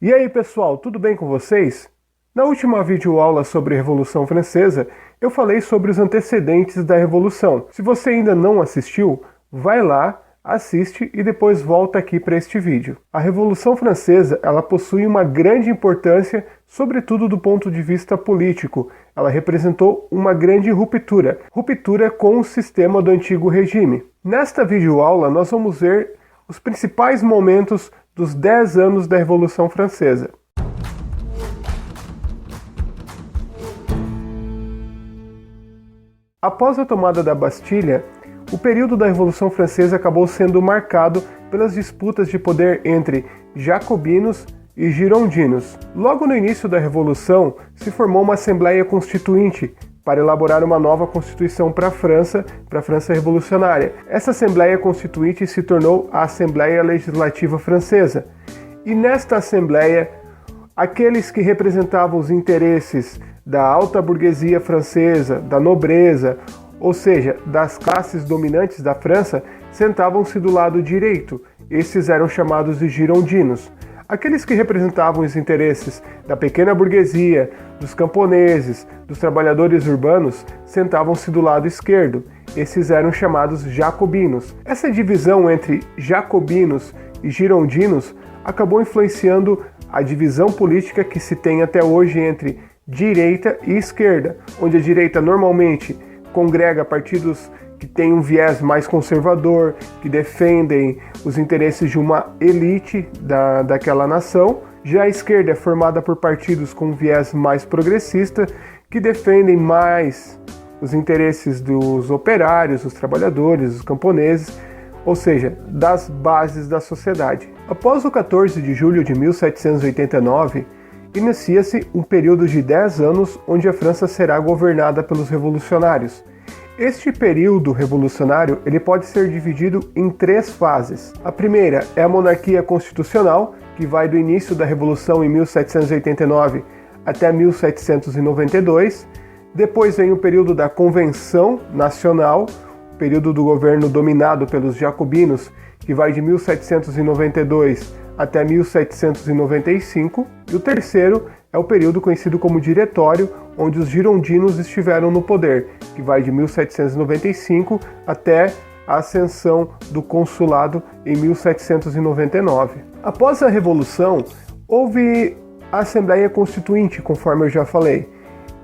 E aí pessoal, tudo bem com vocês? Na última videoaula sobre a Revolução Francesa, eu falei sobre os antecedentes da Revolução. Se você ainda não assistiu, vai lá, assiste e depois volta aqui para este vídeo. A Revolução Francesa, ela possui uma grande importância, sobretudo do ponto de vista político. Ela representou uma grande ruptura com o sistema do antigo regime. Nesta videoaula, nós vamos ver os principais momentos dos 10 anos da Revolução Francesa. Após a tomada da Bastilha, o período da Revolução Francesa acabou sendo marcado pelas disputas de poder entre jacobinos e girondinos. Logo no início da Revolução, se formou uma Assembleia Constituinte para elaborar uma nova Constituição para a França Revolucionária. Essa Assembleia Constituinte se tornou a Assembleia Legislativa Francesa. E nesta Assembleia, aqueles que representavam os interesses da alta burguesia francesa, da nobreza, ou seja, das classes dominantes da França, sentavam-se do lado direito. Esses eram chamados de girondinos. Aqueles que representavam os interesses da pequena burguesia, dos camponeses, dos trabalhadores urbanos, sentavam-se do lado esquerdo. Esses eram chamados jacobinos. Essa divisão entre jacobinos e girondinos acabou influenciando a divisão política que se tem até hoje entre direita e esquerda, onde a direita normalmente congrega partidos que têm um viés mais conservador, que defendem os interesses de uma elite daquela nação. Já a esquerda é formada por partidos com viés mais progressista, que defendem mais os interesses dos operários, dos trabalhadores, dos camponeses, ou seja, das bases da sociedade. Após o 14 de julho de 1789, inicia-se um período de 10 anos onde a França será governada pelos revolucionários. Este período revolucionário ele pode ser dividido em 3 fases. A primeira é a monarquia constitucional, que vai do início da Revolução em 1789 até 1792. Depois vem o período da Convenção Nacional, período do governo dominado pelos jacobinos, que vai de 1792 até 1795. E o terceiro é o período conhecido como Diretório, onde os girondinos estiveram no poder, que vai de 1795 até a ascensão do consulado em 1799. Após a Revolução, houve a Assembleia Constituinte, conforme eu já falei.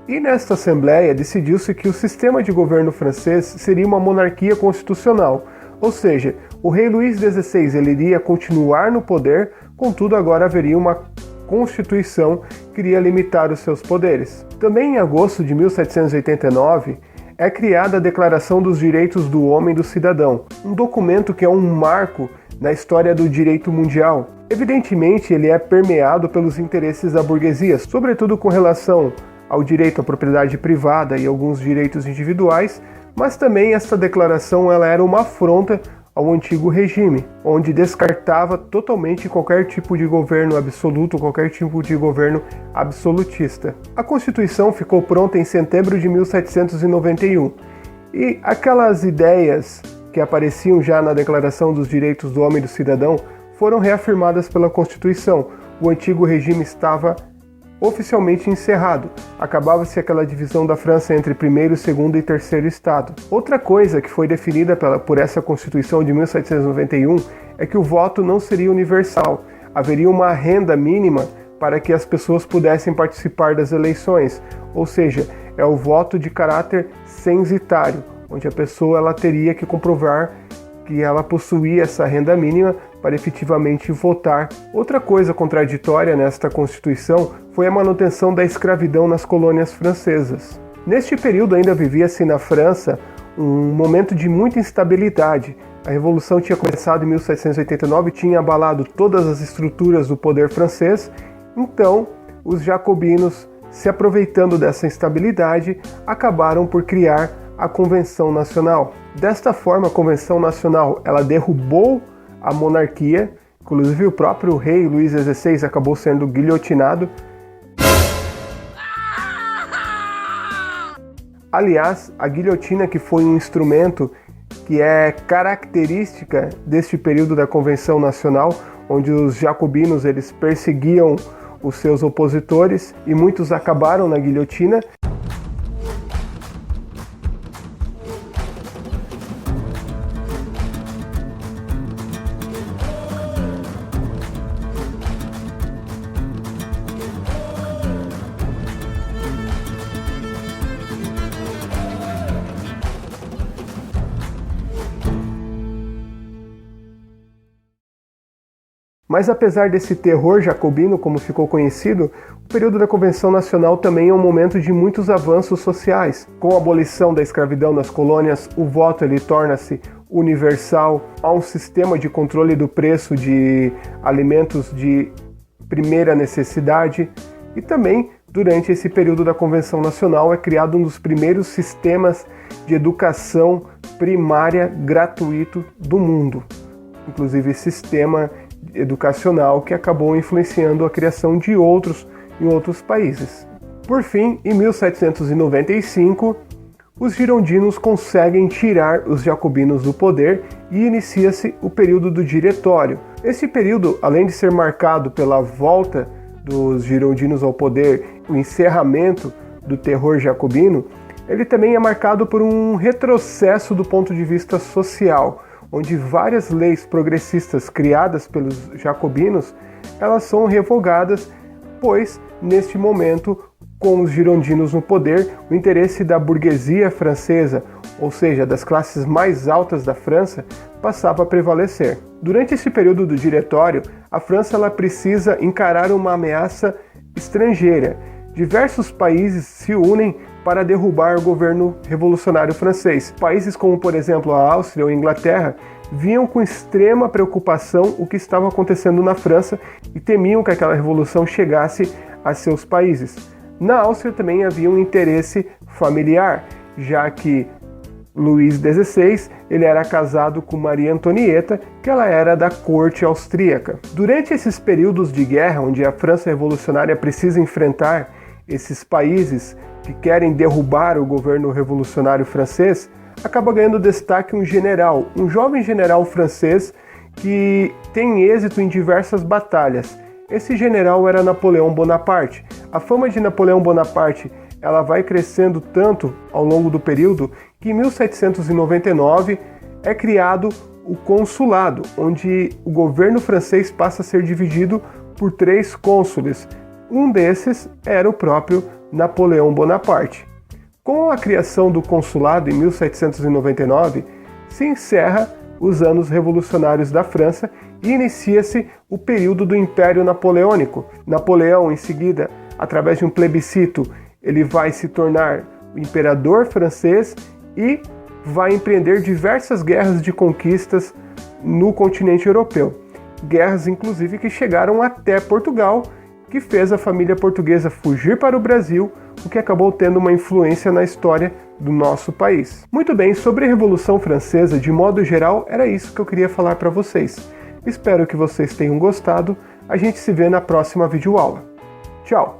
E nesta Assembleia decidiu-se que o sistema de governo francês seria uma monarquia constitucional, ou seja, o rei Luís XVI ele iria continuar no poder, contudo agora haveria uma Constituição que iria limitar os seus poderes. Também em agosto de 1789 é criada a Declaração dos Direitos do Homem e do Cidadão, um documento que é um marco na história do direito mundial. Evidentemente, ele é permeado pelos interesses da burguesia, sobretudo com relação ao direito à propriedade privada e alguns direitos individuais, mas também esta declaração ela era uma afronta ao antigo regime, onde descartava totalmente qualquer tipo de governo absoluto, qualquer tipo de governo absolutista. A Constituição ficou pronta em setembro de 1791 e aquelas ideias que apareciam já na Declaração dos Direitos do Homem e do Cidadão foram reafirmadas pela Constituição. O antigo regime estava oficialmente encerrado. Acabava-se aquela divisão da França entre primeiro, segundo e terceiro estado. Outra coisa que foi definida por essa Constituição de 1791 é que o voto não seria universal. Haveria uma renda mínima para que as pessoas pudessem participar das eleições, ou seja, é o voto de caráter censitário, onde a pessoa ela teria que comprovar que ela possuía essa renda mínima para efetivamente votar. Outra coisa contraditória nesta Constituição foi a manutenção da escravidão nas colônias francesas. Neste período ainda vivia-se na França um momento de muita instabilidade. A Revolução tinha começado em 1789, tinha abalado todas as estruturas do poder francês, então os jacobinos, se aproveitando dessa instabilidade, acabaram por criar a Convenção Nacional. Desta forma, a Convenção Nacional ela derrubou a monarquia, Inclusive o próprio rei Luís XVI acabou sendo guilhotinado. Aliás, a guilhotina, que foi um instrumento que é característica deste período da Convenção Nacional, onde os jacobinos eles perseguiam os seus opositores e muitos acabaram na guilhotina. Mas apesar desse terror jacobino, como ficou conhecido, o período da Convenção Nacional também é um momento de muitos avanços sociais. Com a abolição da escravidão nas colônias, o voto ele torna-se universal, há um sistema de controle do preço de alimentos de primeira necessidade e também, durante esse período da Convenção Nacional, é criado um dos primeiros sistemas de educação primária gratuito do mundo. Inclusive, sistema educacional que acabou influenciando a criação de outros em outros países. Por fim, em 1795, os girondinos conseguem tirar os jacobinos do poder e inicia-se o período do Diretório. Esse período, além de ser marcado pela volta dos girondinos ao poder, o encerramento do terror jacobino, ele também é marcado por um retrocesso do ponto de vista social, onde várias leis progressistas criadas pelos jacobinos, elas são revogadas, pois, neste momento, com os girondinos no poder, o interesse da burguesia francesa, ou seja, das classes mais altas da França, passava a prevalecer. Durante esse período do Diretório, a França ela precisa encarar uma ameaça estrangeira. Diversos países se unem para derrubar o governo revolucionário francês. Países como, por exemplo, a Áustria ou a Inglaterra viam com extrema preocupação o que estava acontecendo na França e temiam que aquela revolução chegasse a seus países. Na Áustria também havia um interesse familiar, já que Luís XVI ele era casado com Maria Antonieta, que ela era da corte austríaca. Durante esses períodos de guerra, onde a França revolucionária precisa enfrentar esses países que querem derrubar o governo revolucionário francês, acaba ganhando destaque um general, um jovem general francês que tem êxito em diversas batalhas. Esse general era Napoleão Bonaparte. A fama de Napoleão Bonaparte ela vai crescendo tanto ao longo do período que em 1799 é criado o consulado, onde o governo francês passa a ser dividido por 3 cônsules. Um desses era o próprio Napoleão Bonaparte. Com a criação do consulado em 1799, se encerra os anos revolucionários da França e inicia-se o período do Império Napoleônico. Napoleão, em seguida, através de um plebiscito, ele vai se tornar o imperador francês e vai empreender diversas guerras de conquistas no continente europeu. Guerras, inclusive, que chegaram até Portugal, que fez a família portuguesa fugir para o Brasil, o que acabou tendo uma influência na história do nosso país. Muito bem, sobre a Revolução Francesa, de modo geral, era isso que eu queria falar para vocês. Espero que vocês tenham gostado. A gente se vê na próxima videoaula. Tchau!